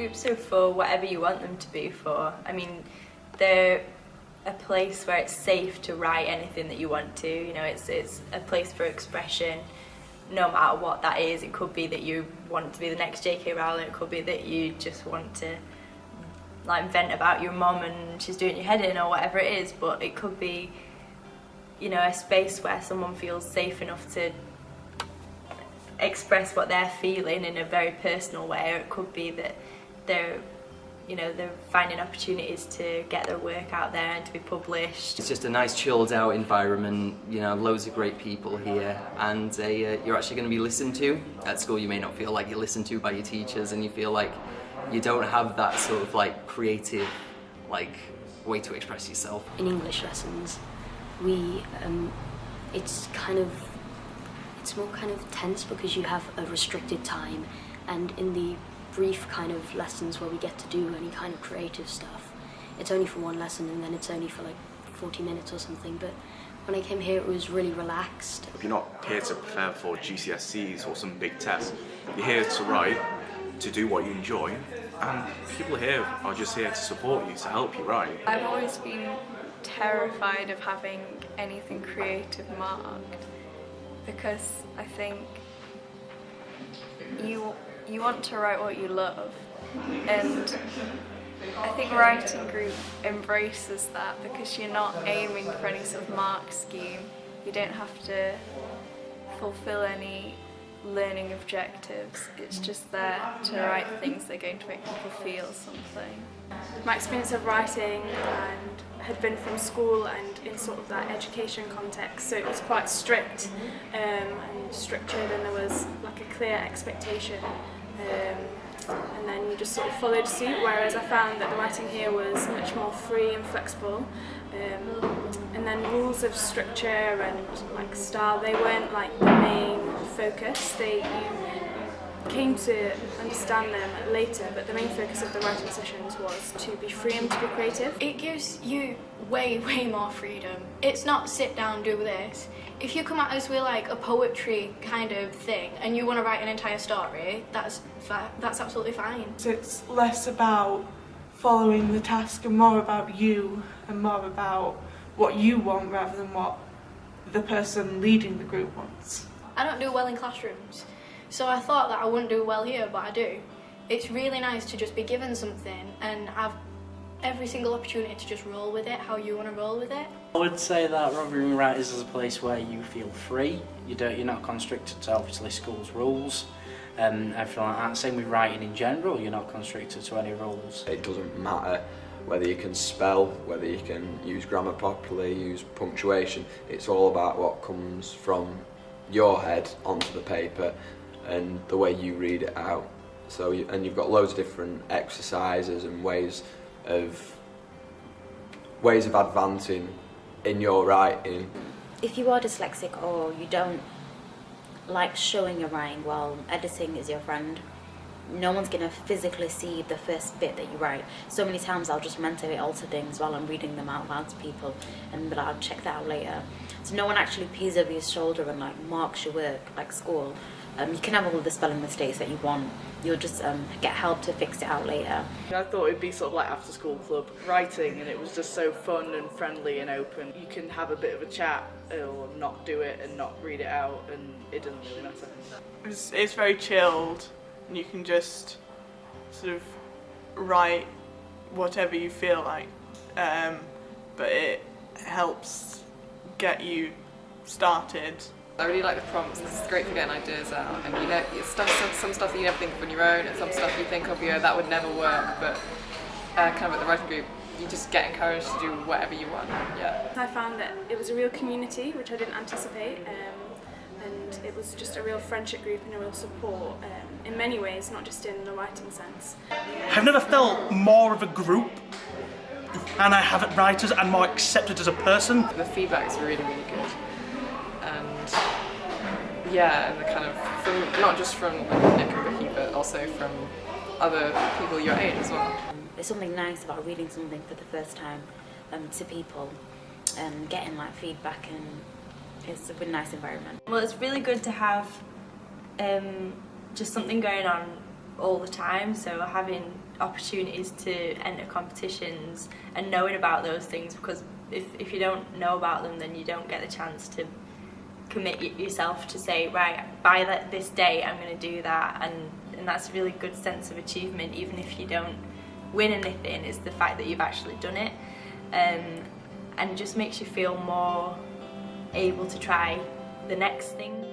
groups are for whatever you want them to be for. I mean, they're a place where it's safe to write anything that you want to. You know, it's a place for expression, no matter what that is. It could be that you want to be the next J.K. Rowling. It could be that you just want to like vent about your mum and she's doing your head in or whatever it is. But it could be, you know, a space where someone feels safe enough to express what they're feeling in a very personal way. Or it could be that they're finding opportunities to get their work out there and to be published. It's just a nice chilled out environment, you know, loads of great people here, and you're actually going to be listened to. At school you may not feel like you're listened to by your teachers, and you feel like you don't have that sort of like creative way to express yourself. In English lessons, it's more kind of tense because you have a restricted time, and in the brief kind of lessons where we get to do any kind of creative stuff, it's only for one lesson and then it's only for like 40 minutes or something. But when I came here it was really relaxed. If you're not here to prepare for GCSEs or some big test, you're here to write, to do what you enjoy, and people here are just here to support you, to help you write. I've always been terrified of having anything creative marked, because I think you want to write what you love, and I think writing group embraces that because you're not aiming for any sort of mark scheme. You don't have to fulfill any learning objectives. It's just there to write things that are going to make people feel something. My experience of writing had been from school and in sort of that education context, so it was quite strict and structured, and there was like a clear expectation, and then you just sort of followed suit, whereas I found that the writing here was much more free and flexible, and then rules of structure and like style, they weren't like the main focus. You came to understand them later, but the main focus of the writing sessions was to be free and to be creative. It gives you way more freedom. It's not sit down, do this. If you come at us with like a poetry kind of thing and you want to write an entire story, that's absolutely fine. So it's less about following the task and more about you and more about what you want rather than what the person leading the group wants. I don't do well in classrooms, so I thought that I wouldn't do well here, but I do. It's really nice to just be given something and have every single opportunity to just roll with it how you want to roll with it. I would say that Rotherham Young Writers is a place where you feel free. You're not constricted to obviously school's rules and everything like that. Same with writing in general, you're not constricted to any rules. It doesn't matter whether you can spell, whether you can use grammar properly, use punctuation. It's all about what comes from your head onto the paper and the way you read it out. So you've got loads of different exercises and ways of advancing in your writing. If you are dyslexic or you don't like showing your writing well, editing is your friend. No one's going to physically see the first bit that you write. So many times I'll just mentally alter things while I'm reading them out loud to people and be like, I'll check that out later. So no one actually peers over your shoulder and like marks your work like school. You can have all the spelling mistakes that you want. You'll just get help to fix it out later. I thought it'd be sort of like after school club writing, and it was just so fun and friendly and open. You can have a bit of a chat or not do it and not read it out, and it doesn't really matter. It's very chilled, and you can just sort of write whatever you feel like, but it helps get you started. I really like the prompts. This is great for getting ideas out, and you know, it's some stuff that you never think of on your own, and some stuff you think of, that would never work, but kind of at the writing group, you just get encouraged to do whatever you want. Yeah. I found that it was a real community, which I didn't anticipate, and it was just a real friendship group and a real support in many ways, not just in the writing sense. I've never felt more of a group, and I have writers and more accepted as a person. The feedback is really, really good. And yeah, and the kind of, from, not just from Nick and Vicky, but also from other people your age as well. There's something nice about reading something for the first time to people and getting like feedback, and it's a really nice environment. Well, it's really good to have just something going on all the time, so having opportunities to enter competitions and knowing about those things, because if you don't know about them, then you don't get the chance to commit yourself to say, right, by this day I'm going to do that, and that's a really good sense of achievement. Even if you don't win anything, it's the fact that you've actually done it, and it just makes you feel more able to try the next thing.